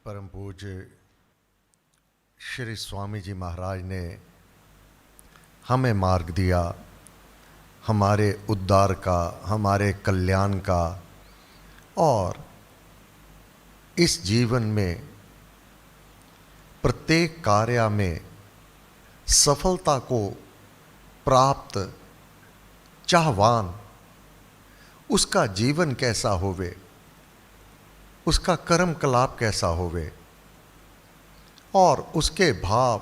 परम पूज्य श्री स्वामी जी महाराज ने हमें मार्ग दिया, हमारे उद्धार का, हमारे कल्याण का, और इस जीवन में प्रत्येक कार्य में सफलता को प्राप्त चाहवान उसका जीवन कैसा होवे, उसका कर्म कलाप कैसा होवे और उसके भाव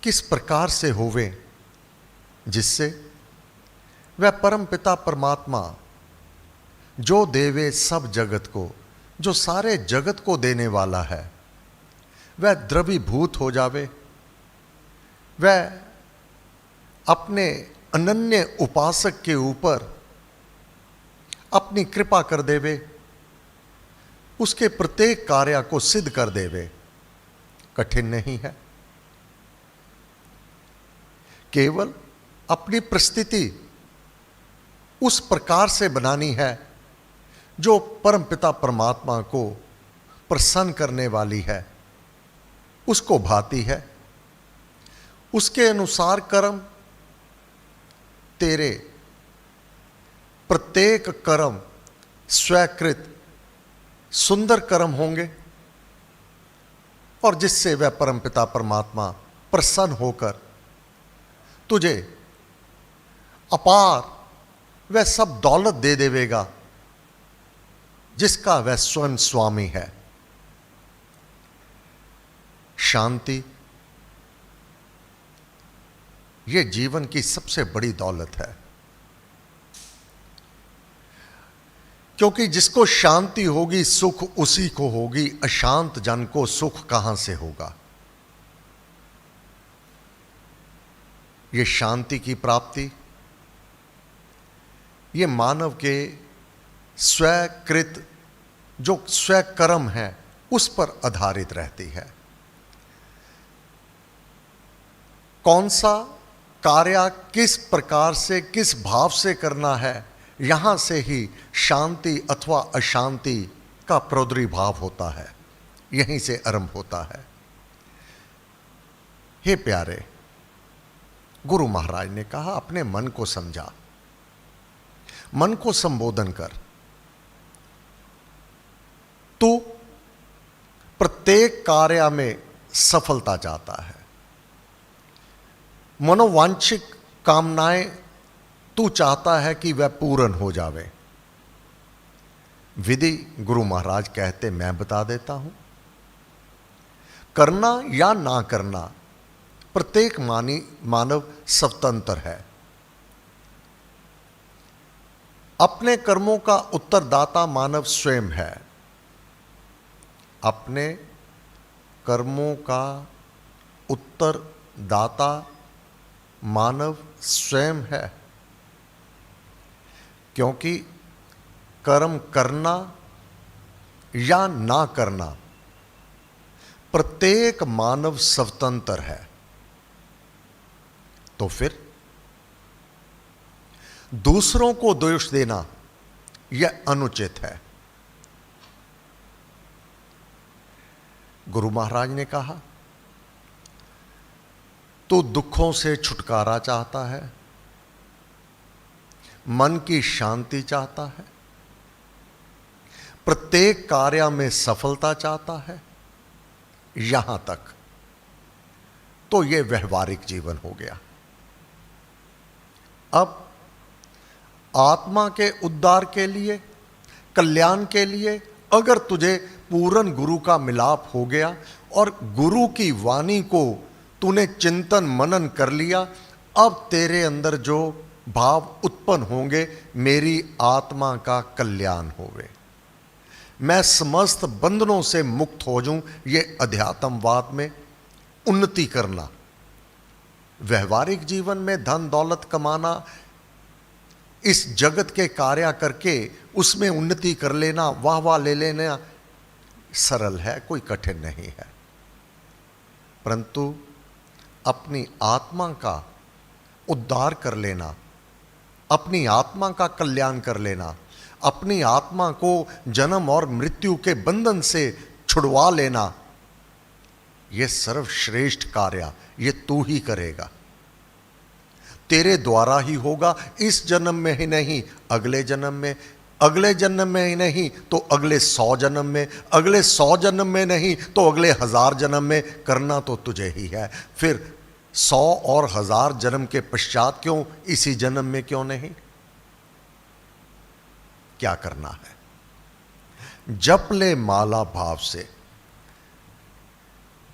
किस प्रकार से होवे, जिससे वह परम पिता परमात्मा जो देवे सब जगत को, जो सारे जगत को देने वाला है, वह द्रवीभूत हो जावे, वह अपने अनन्य उपासक के ऊपर अपनी कृपा कर देवे, उसके प्रत्येक कार्य को सिद्ध कर देवे। कठिन नहीं है, केवल अपनी परिस्थिति उस प्रकार से बनानी है जो परमपिता परमात्मा को प्रसन्न करने वाली है, उसको भाती है। उसके अनुसार कर्म, तेरे प्रत्येक कर्म स्वीकृत सुंदर कर्म होंगे और जिससे वह परमपिता परमात्मा प्रसन्न होकर तुझे अपार वह सब दौलत दे देवेगा जिसका वह स्वयं स्वामी है। शांति ये जीवन की सबसे बड़ी दौलत है, क्योंकि जिसको शांति होगी सुख उसी को होगी, अशांत जन को सुख कहां से होगा। ये शांति की प्राप्ति ये मानव के स्वीकृत जो स्वकर्म है उस पर आधारित रहती है। कौन सा कार्य किस प्रकार से किस भाव से करना है, यहां से ही शांति अथवा अशांति का प्रादुर्भाव होता है, यहीं से आरंभ होता है। हे प्यारे, गुरु महाराज ने कहा अपने मन को समझा, मन को संबोधन कर। तू प्रत्येक कार्य में सफलता चाहता है, मनोवांछिक कामनाएं तू चाहता है कि वह पूर्ण हो जावे। विधि गुरु महाराज कहते, मैं बता देता हूं। करना या ना करना प्रत्येक मानव स्वतंत्र है। अपने कर्मों का उत्तरदाता मानव स्वयं है। अपने कर्मों का उत्तरदाता मानव स्वयं है, क्योंकि कर्म करना या ना करना प्रत्येक मानव स्वतंत्र है। तो फिर दूसरों को दोष देना यह अनुचित है। गुरु महाराज ने कहा, तू दुखों से छुटकारा चाहता है, मन की शांति चाहता है, प्रत्येक कार्य में सफलता चाहता है, यहां तक तो यह व्यवहारिक जीवन हो गया। अब आत्मा के उद्धार के लिए, कल्याण के लिए अगर तुझे पूर्ण गुरु का मिलाप हो गया और गुरु की वाणी को तूने चिंतन मनन कर लिया, अब तेरे अंदर जो भाव उत्पन्न होंगे, मेरी आत्मा का कल्याण होवे, मैं समस्त बंधनों से मुक्त हो जाऊं, ये अध्यात्मवाद में उन्नति करना। व्यवहारिक जीवन में धन दौलत कमाना, इस जगत के कार्य करके उसमें उन्नति कर लेना, वाह वाह ले लेना सरल है, कोई कठिन नहीं है। परंतु अपनी आत्मा का उद्धार कर लेना, अपनी आत्मा का कल्याण कर लेना, अपनी आत्मा को जन्म और मृत्यु के बंधन से छुड़वा लेना, यह सर्वश्रेष्ठ कार्य यह तू ही करेगा। तेरे द्वारा ही होगा, इस जन्म में ही नहीं, अगले जन्म में, अगले जन्म में ही नहीं तो अगले 100 जन्म में, अगले 100 जन्म में नहीं तो अगले 1000 जन्म में करना तो तुझे ही है। फिर 100 और 1000 जन्म के पश्चात क्यों, इसी जन्म में क्यों नहीं? क्या करना है? जप ले माला भाव से।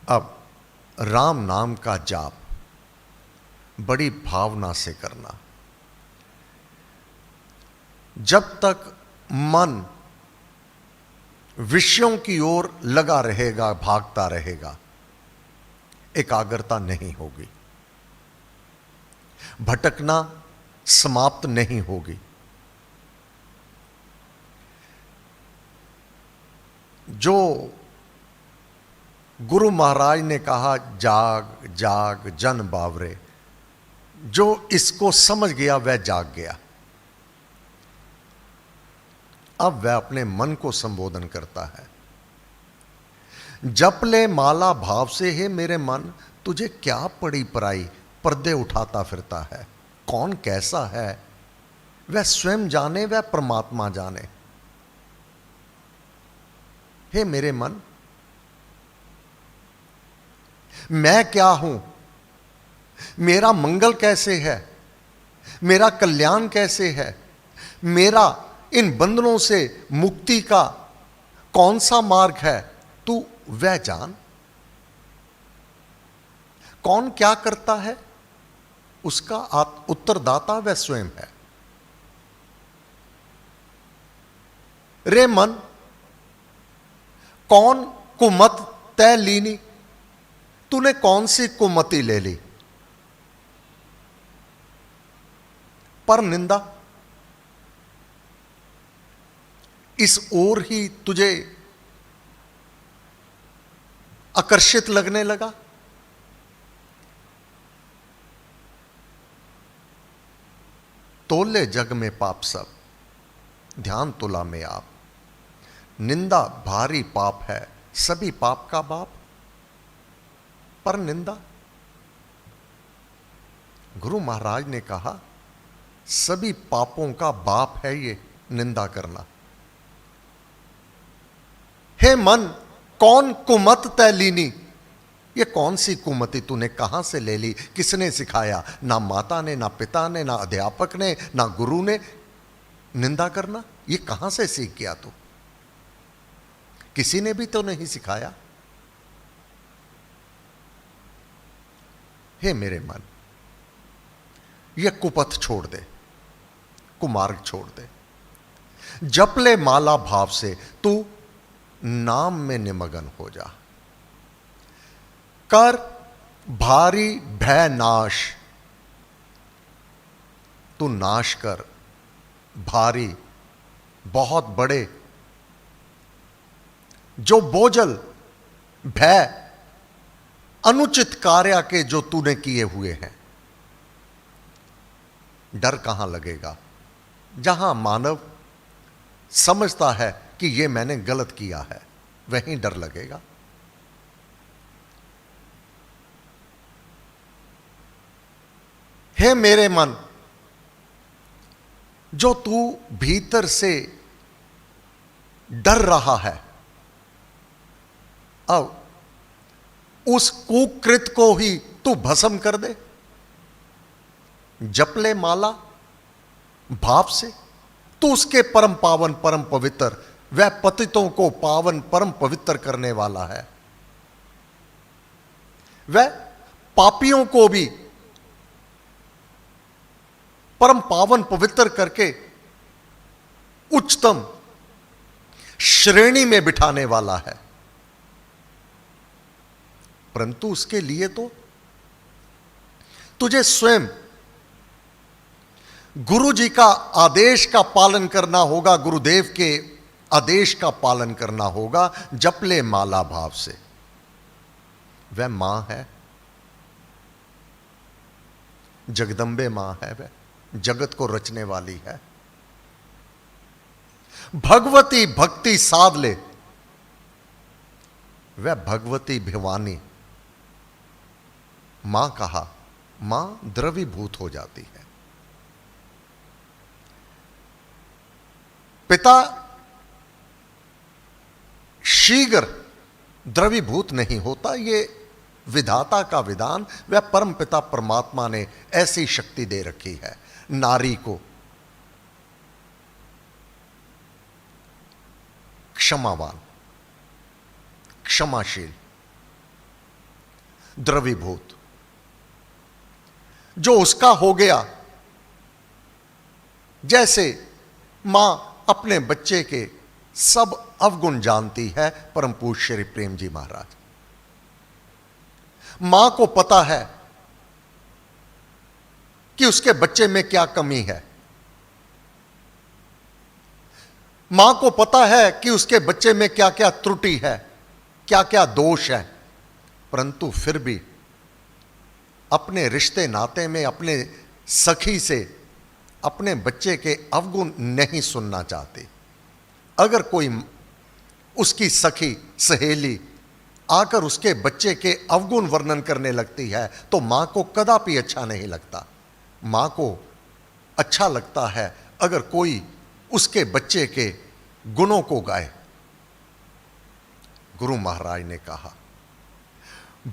अब राम नाम का जाप बड़ी भावना से करना। जब तक मन विषयों की ओर लगा रहेगा, भागता रहेगा, एकाग्रता नहीं होगी, भटकना समाप्त नहीं होगी। जो गुरु महाराज ने कहा, जाग जाग जन बावरे, जो इसको समझ गया वह जाग गया। अब वह अपने मन को संबोधन करता है, जप ले माला भाव से, हे मेरे मन तुझे क्या पड़ी पराई, पर्दे उठाता फिरता है। कौन कैसा है वह स्वयं जाने, वह परमात्मा जाने। हे मेरे मन, मैं क्या हूं, मेरा मंगल कैसे है, मेरा कल्याण कैसे है, मेरा इन बंधनों से मुक्ति का कौन सा मार्ग है, तू वह जान। कौन क्या करता है उसका उत्तरदाता वह स्वयं है। रे मन, कौन कुमत तय लीनी, तूने कौन सी कुमति ले ली। पर निंदा, इस ओर ही तुझे आकर्षित लगने लगा। तोले जग में पाप सब, ध्यान तुला में आप। निंदा भारी पाप है, सभी पाप का बाप। पर निंदा, गुरु महाराज ने कहा, सभी पापों का बाप है ये निंदा करना। हे मन, कौन कुमत तय लीनी, ये कौन सी कुमति तूने कहां से ले ली, किसने सिखाया? ना माता ने, ना पिता ने, ना अध्यापक ने, ना गुरु ने। निंदा करना ये कहां से सीख गया तू? किसी ने भी तो नहीं सिखाया। हे मेरे मन, ये कुपथ छोड़ दे, कुमार्ग छोड़ दे। जप ले माला भाव से, तू नाम में निमग्न हो जा। कर भारी भय नाश, तू नाश कर भारी, बहुत बड़े जो बोझल भय, अनुचित कार्य के जो तूने किए हुए हैं। डर कहां लगेगा? जहां मानव समझता है कि यह मैंने गलत किया है, वहीं डर लगेगा। हे मेरे मन, जो तू भीतर से डर रहा है, अब उस कुकृत को ही तू भस्म कर दे। जप ले माला भाव से, तू उसके परम पावन परम पवित्र, वह पतितों को पावन परम पवित्र करने वाला है। वह पापियों को भी परम पावन पवित्र करके उच्चतम श्रेणी में बिठाने वाला है। परंतु उसके लिए तो तुझे स्वयं गुरु जी का आदेश का पालन करना होगा, गुरुदेव के आदेश का पालन करना होगा। जप ले माला भाव से, वह मां है, जगदम्बे मां है वह। जगत को रचने वाली है। भगवती भक्ति साध ले, वह भगवती भिवानी, मां कहा, मां द्रवीभूत हो जाती है। पिता शीघ्र द्रवीभूत नहीं होता, ये विधाता का विधान, वह परम पिता परमात्मा ने ऐसी शक्ति दे रखी है नारी को। क्षमावान, क्षमाशील, द्रवीभूत, जो उसका हो गया। जैसे मां अपने बच्चे के सब अवगुण जानती है, परम पूज्य श्री प्रेम जी महाराज। मां को पता है कि उसके बच्चे में क्या कमी है, मां को पता है कि उसके बच्चे में क्या क्या त्रुटि है, क्या क्या दोष है, परंतु फिर भी अपने रिश्ते नाते में अपने सखी से अपने बच्चे के अवगुण नहीं सुनना चाहती। अगर कोई उसकी सखी सहेली आकर उसके बच्चे के अवगुण वर्णन करने लगती है तो मां को कदापि अच्छा नहीं लगता। मां को अच्छा लगता है अगर कोई उसके बच्चे के गुणों को गाए। गुरु महाराज ने कहा,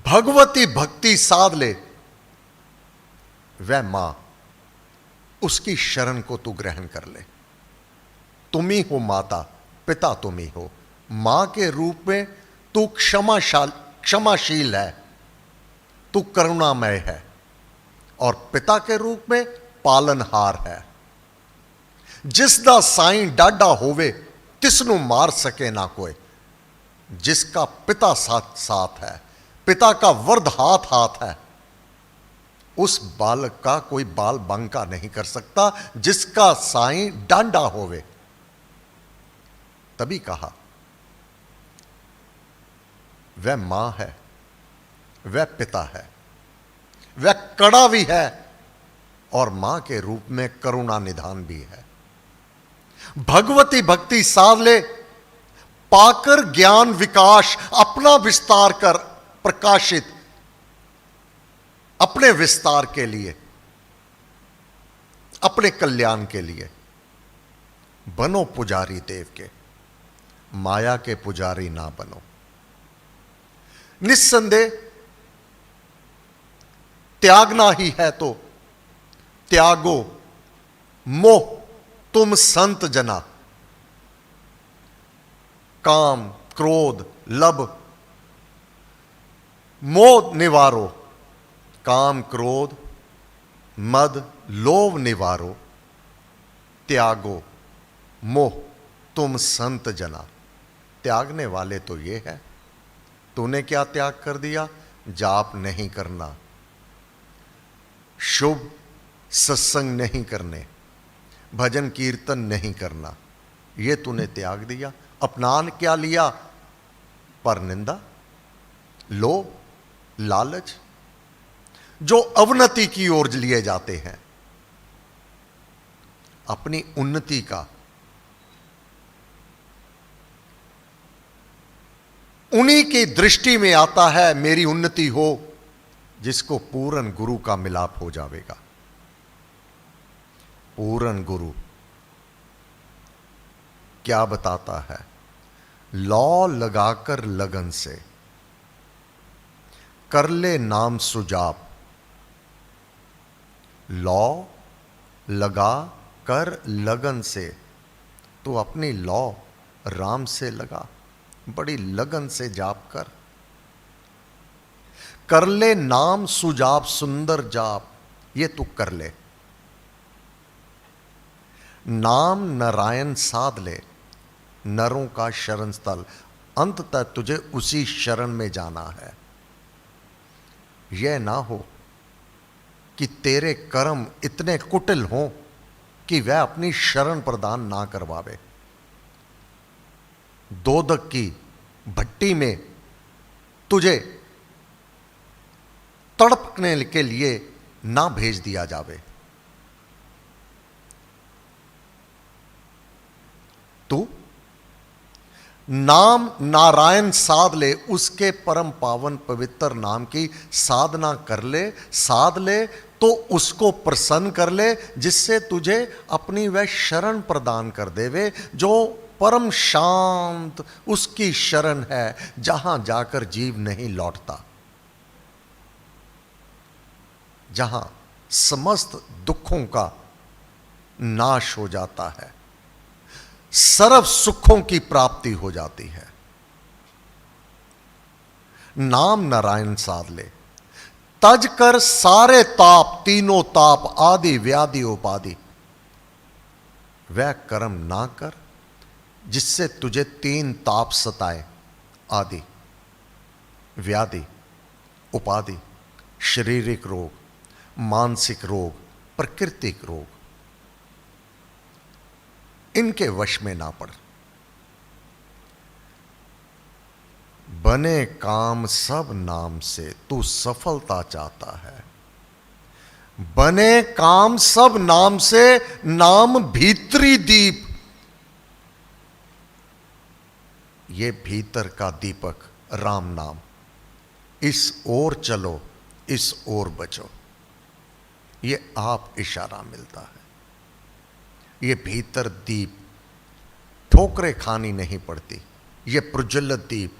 भगवती भक्ति साध ले, वह मां, उसकी शरण को तू ग्रहण कर ले। तुम ही हो माता, पिता तुम ही हो। मां के रूप में तू क्षमाशील है, तू करुणामय है, और पिता के रूप में पालनहार है। जिसदा साईं डाडा होवे, तिसनु मार सके ना कोई। जिसका पिता साथ साथ है, पिता का वरद हाथ हाथ है, उस बालक का कोई बाल बांका नहीं कर सकता। जिसका साईं डांडा होवे। तभी कहा, वह मां है, वह पिता है, वह कड़ा भी है, और मां के रूप में करुणा निधान भी है। भगवती भक्ति साध ले, पाकर ज्ञान विकास अपना विस्तार कर प्रकाशित, अपने विस्तार के लिए, अपने कल्याण के लिए। बनो पुजारी देव के, माया के पुजारी ना बनो। निस्संदेह त्यागना ही है तो त्यागो मोह तुम संत जना। काम क्रोध लब मोह निवारो, काम क्रोध मद लोभ निवारो, त्यागो मोह तुम संत जना। त्यागने वाले तो ये है। तूने क्या त्याग कर दिया? जाप नहीं करना, शुभ सत्संग नहीं करने, भजन कीर्तन नहीं करना, ये तूने त्याग दिया। अपनान क्या लिया? पर निंदा, लोभ, लालच, जो अवनति की ओर लिए जाते हैं। अपनी उन्नति का, उन्हीं की दृष्टि में आता है मेरी उन्नति हो जिसको पूर्ण गुरु का मिलाप हो जाएगा। पूर्ण गुरु क्या बताता है? लौ लगाकर लगन से कर ले नाम सुजाप। लौ लगा कर लगन से, तो अपनी लौ राम से लगा, बड़ी लगन से जाप कर ले नाम सुजाप, सुंदर जाप, ये तू कर ले। नाम नारायण साध ले, नरों का शरण स्थल, अंततः तुझे उसी शरण में जाना है। यह ना हो कि तेरे कर्म इतने कुटिल हों कि वह अपनी शरण प्रदान ना करवावे। दोदक की भट्टी में तुझे तड़पने के लिए ना भेज दिया जावे। तू नाम नारायण साध ले, उसके परम पावन पवित्र नाम की साधना कर ले, साध ले, तो उसको प्रसन्न कर ले, जिससे तुझे अपनी वह शरण प्रदान कर देवे जो परम शांत उसकी शरण है, जहां जाकर जीव नहीं लौटता, जहां समस्त दुखों का नाश हो जाता है, सर्व सुखों की प्राप्ति हो जाती है। नाम नारायण साध ले, तज कर सारे ताप, तीनों ताप, आदि व्याधि उपाधि, वह कर्म ना कर जिससे तुझे तीन ताप सताए, आदि व्याधि उपाधि, शारीरिक रोग, मानसिक रोग, प्राकृतिक रोग, इनके वश में ना पड़। बने काम सब नाम से, तू सफलता चाहता है। बने काम सब नाम से, नाम भीतरी दीप, ये भीतर का दीपक राम नाम, इस ओर चलो, इस ओर बचो, ये आप इशारा मिलता है। ये भीतर दीप ठोकरें खानी नहीं पड़ती, ये प्रज्वलित दीप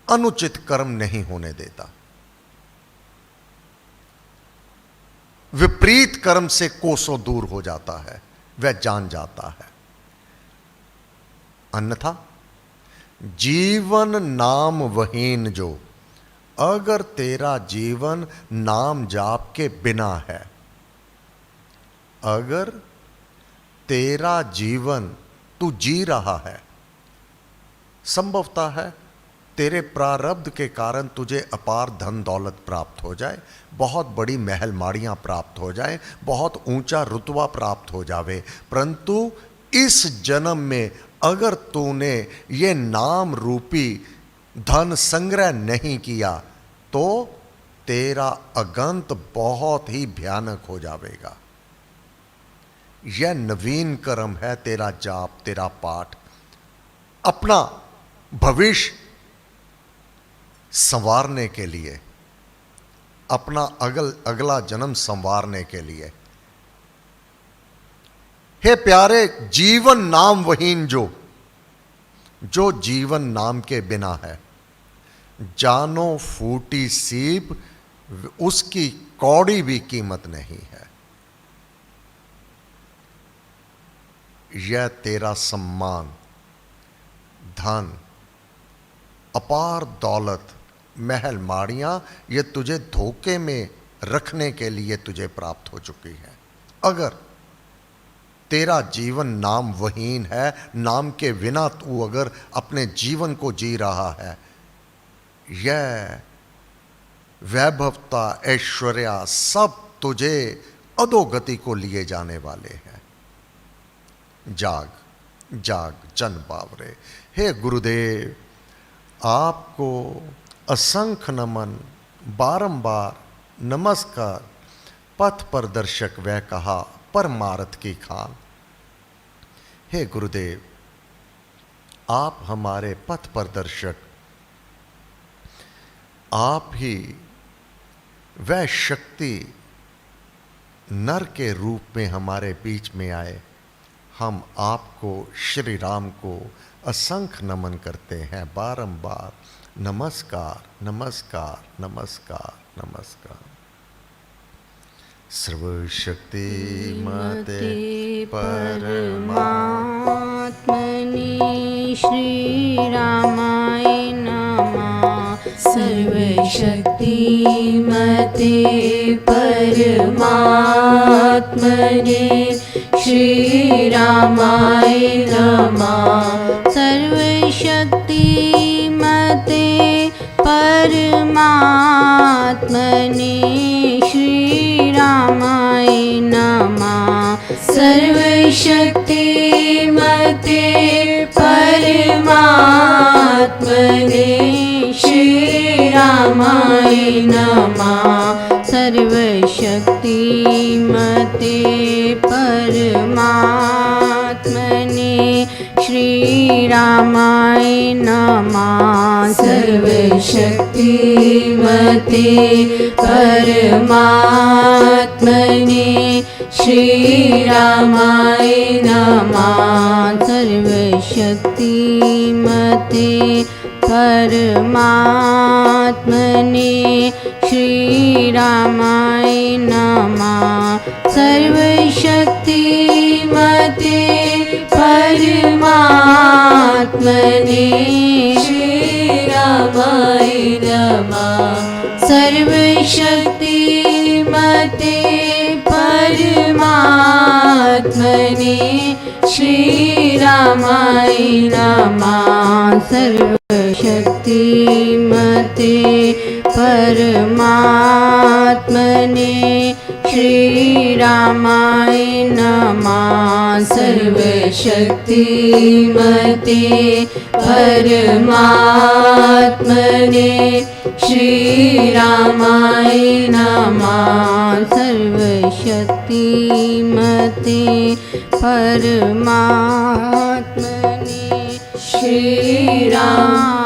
अनुचित कर्म नहीं होने देता, विपरीत कर्म से कोसों दूर हो जाता है, वह जान जाता है। अन्यथा जीवन नाम वहीन जो, अगर तेरा जीवन नाम जाप के बिना है, अगर तेरा जीवन तू जी रहा है, संभवतः है तेरे प्रारब्ध के कारण तुझे अपार धन दौलत प्राप्त हो जाए, बहुत बड़ी महल माड़ियां प्राप्त हो जाए, बहुत ऊंचा रुतबा प्राप्त हो जावे, परंतु इस जन्म में अगर तूने ये नाम रूपी धन संग्रह नहीं किया तो तेरा अगंत बहुत ही भयानक हो जाएगा। यह नवीन कर्म है तेरा जाप, तेरा पाठ, अपना भविष्य संवारने के लिए, अपना अगला जन्म संवारने के लिए। हे प्यारे, जीवन नाम वहीन जो जीवन नाम के बिना है, जानो फूटी सीप, उसकी कौड़ी भी कीमत नहीं है। यह तेरा सम्मान, धन, अपार दौलत, महल माड़ियां, यह तुझे धोखे में रखने के लिए तुझे प्राप्त हो चुकी है। अगर तेरा जीवन नाम वहीन है, नाम के बिना तू अगर अपने जीवन को जी रहा है, यह वैभवता, ऐश्वर्या सब तुझे अधोगति को लिए जाने वाले हैं। जाग जाग जन बावरे। हे गुरुदेव, आपको असंख्य नमन, बारंबार नमस्कार। पथ प्रदर्शक वह कहा परमार्थ की खान। हे गुरुदेव, आप हमारे पथ प्रदर्शक, आप ही वह शक्ति नर के रूप में हमारे बीच में आए। हम आपको, श्री राम को असंख्य नमन करते हैं बारंबार। नमस्कार नमस्कार नमस्कार नमस्कार। सर्वशक्ति मते परमात्मने श्री रामाय नमः। सर्वशक्ति मते परमात्मने श्री रामाय नमः। सर्वशक्ति मते परमात्मने श्री रामाय नमः। सर्वशक्ति मते परमात्मने श्री रामाय नमः। सर्वशक्ति मते परमात्मने श्रीरामाय नमः। सर्वशक्तिमते परमात्मने श्रीरामाय नमः। सर्वशक्तिमते परमात्मने श्रीरामाय नमः। सर्वशक्तिमते परमात्मने श्रीरामाय नमः। सर्वशक्तिमते परमात्मने श्रीरामाय नमः। सर्वशक्तिमते परमात्मने श्रीरामाय नमः। सर्वशक्तिमते परमात्मने श्रीरामाय नमः। सर्वशक्तिमते परमात्मने श्रीराम